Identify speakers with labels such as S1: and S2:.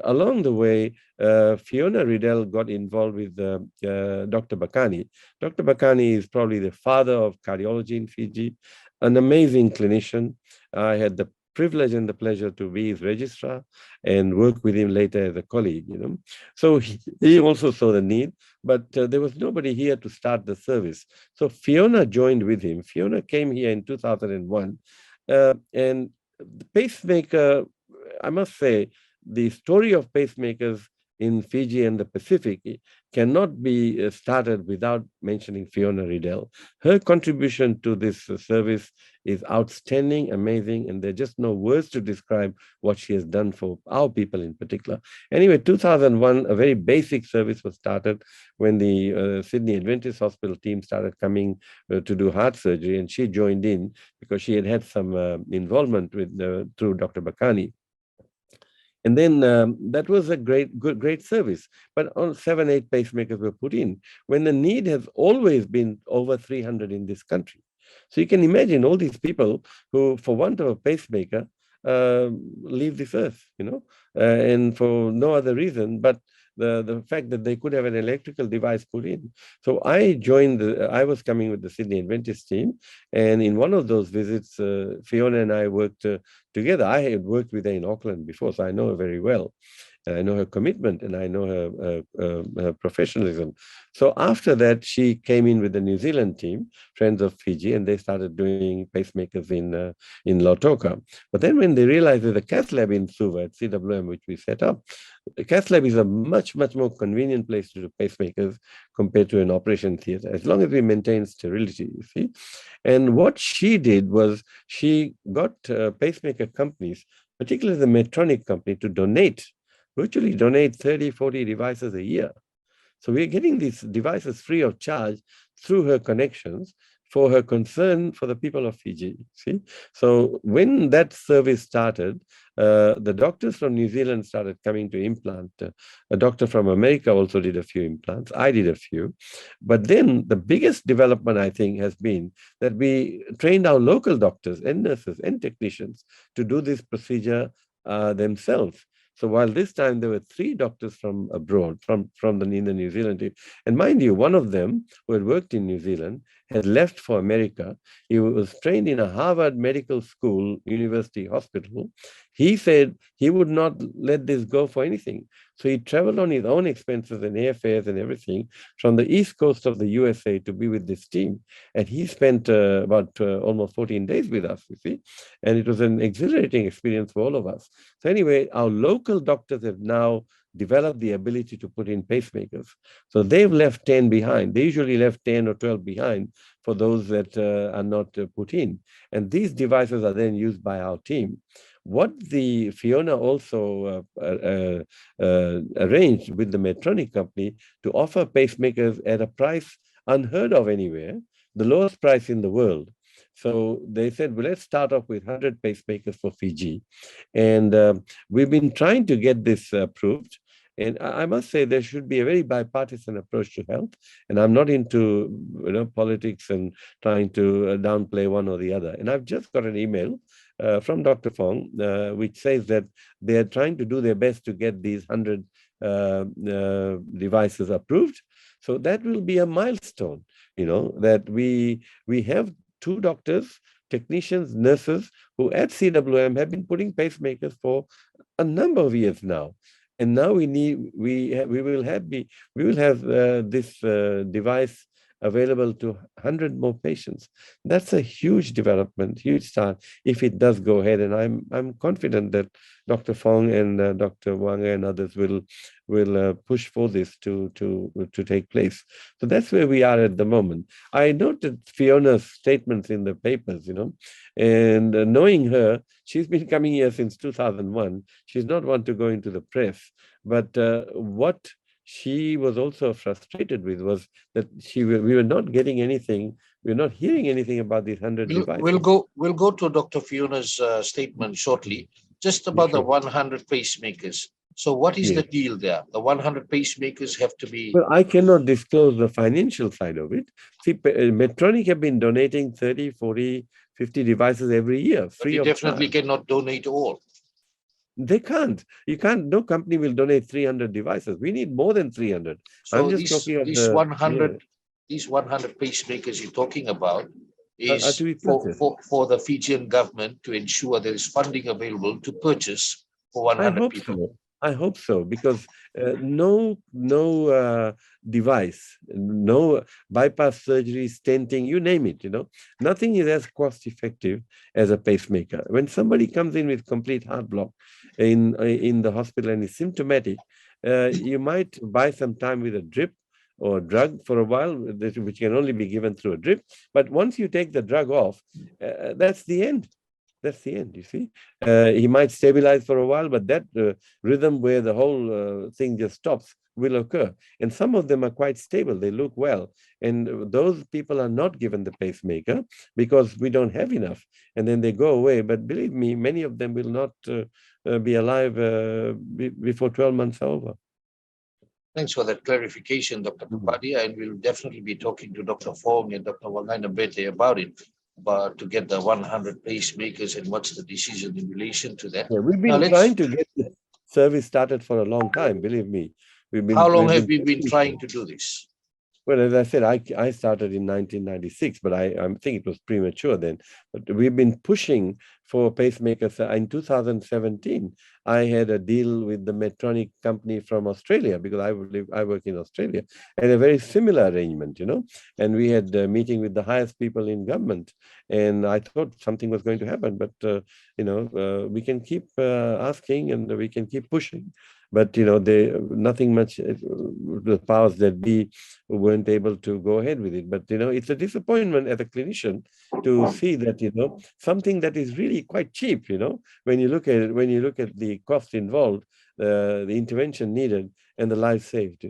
S1: along the way, Fiona Riddell got involved with Dr. Bakani. Dr. Bakani is probably the father of cardiology in Fiji, an amazing clinician. I had the privilege and the pleasure to be his registrar and work with him later as a colleague, So he also saw the need, but there was nobody here to start the service. So Fiona joined with him. Fiona came here in 2001, and the pacemaker, I must say, the story of pacemakers in Fiji and the Pacific cannot be started without mentioning Fiona Riddell. Her contribution to this service is outstanding, amazing, and there are just no words to describe what she has done for our people in particular. Anyway, 2001, a very basic service was started when the Sydney Adventist Hospital team started coming to do heart surgery, and she joined in because she had had some involvement with through Dr. Bakani. And then that was a great service. But on 7, 8 pacemakers were put in when the need has always been over 300 in this country. So you can imagine all these people who, for want of a pacemaker, leave this earth, and for no other reason but the fact that they could have an electrical device put in. So I joined, I was coming with the Sydney Adventist team, and in one of those visits, Fiona and I worked together. I had worked with her in Auckland before, so I know her very well. I know her commitment and I know her professionalism. So after that, she came in with the New Zealand team, Friends of Fiji, and they started doing pacemakers in Lautoka. But then when they realized there's a cath lab in Suva at CWM, which we set up, the cath lab is a much more convenient place to do pacemakers compared to an operation theater, as long as we maintain sterility, you see. And what she did was she got pacemaker companies, particularly the Medtronic company, to virtually donate 30, 40 devices a year. So we're getting these devices free of charge through her connections for her concern for the people of Fiji, see? So when that service started, the doctors from New Zealand started coming to implant. A doctor from America also did a few implants. I did a few. But then the biggest development, I think, has been that we trained our local doctors and nurses and technicians to do this procedure themselves. So while this time there were 3 doctors from abroad, from the New Zealand team, and mind you, one of them who had worked in New Zealand had left for America. He was trained in a Harvard Medical School, University Hospital. He said he would not let this go for anything. So he traveled on his own expenses and airfares and everything from the East Coast of the USA to be with this team. And he spent about almost 14 days with us, you see. And it was an exhilarating experience for all of us. So anyway, our local doctors have now developed the ability to put in pacemakers. So they've left 10 behind. They usually left 10 or 12 behind for those that are not put in. And these devices are then used by our team. What the Fiona also arranged with the Medtronic company to offer pacemakers at a price unheard of anywhere, the lowest price in the world. So they said, well, let's start off with 100 pacemakers for Fiji. And we've been trying to get this approved. And I must say there should be a very bipartisan approach to health. And I'm not into politics and trying to downplay one or the other. And I've just got an email from Dr. Fong, which says that they're trying to do their best to get these 100 devices approved. So that will be a milestone, that we have 2 doctors, technicians, nurses who at CWM have been putting pacemakers for a number of years now. And now we will have this device available to 100 more patients. That's a huge development, huge start, if it does go ahead. And I'm confident that Dr. Fong and Dr. Wang and others will push for this to take place. So that's where we are at the moment. I noted Fiona's statements in the papers, and knowing her, she's been coming here since 2001. She's not one to go into the press, but what she was also frustrated with was that we were not getting anything. We're not hearing anything about these 100 devices.
S2: We'll go to Dr. Fiona's statement shortly. Just about the 100 pacemakers. So what is the deal there? The 100 pacemakers have to be...
S1: Well, I cannot disclose the financial side of it. See, Medtronic have been donating 30, 40, 50 devices every year.
S2: But you definitely cannot donate all.
S1: They can't. You can't. No company will donate 300 devices. We need more than 300. I'm
S2: So
S1: just talking of
S2: these
S1: the
S2: 100 these 100 pacemakers you're talking about
S1: are to
S2: is
S1: be purchased.
S2: for the Fijian government to ensure there is funding available to purchase for
S1: I
S2: 100
S1: hope
S2: people.
S1: so. I hope so, because no device, no bypass surgery, stenting, you name it, nothing is as cost effective as a pacemaker. When somebody comes in with complete heart block in the hospital and is symptomatic, you might buy some time with a drip or drug for a while, which can only be given through a drip. But once you take the drug off, that's the end. That's the end, you see. He might stabilize for a while, but that rhythm where the whole thing just stops will occur. And some of them are quite stable. They look well. And those people are not given the pacemaker because we don't have enough. And then they go away. But believe me, many of them will not be alive before 12 months are over.
S2: Thanks for that clarification, Dr. Kapadia, and we'll definitely be talking to Dr. Fong and Dr. Wangaina Bete about it, to get the 100 pacemakers and what's the decision in relation to that.
S1: Yeah, we've
S2: Now,
S1: been trying to get the service started for a long time, believe me.
S2: How long have
S1: we've
S2: we
S1: been
S2: been trying to do this?
S1: Well, as I said, I started in 1996, but I think it was premature then. But we've been pushing for pacemakers. In 2017, I had a deal with the Medtronic company from Australia, because I work in Australia, and a very similar arrangement, And we had a meeting with the highest people in government, and I thought something was going to happen. But we can keep asking, and we can keep pushing. But nothing much. The powers that be weren't able to go ahead with it. But it's a disappointment as a clinician to see that something that is really quite cheap. When you look at it, when you look at the cost involved, the intervention needed, and the life saved.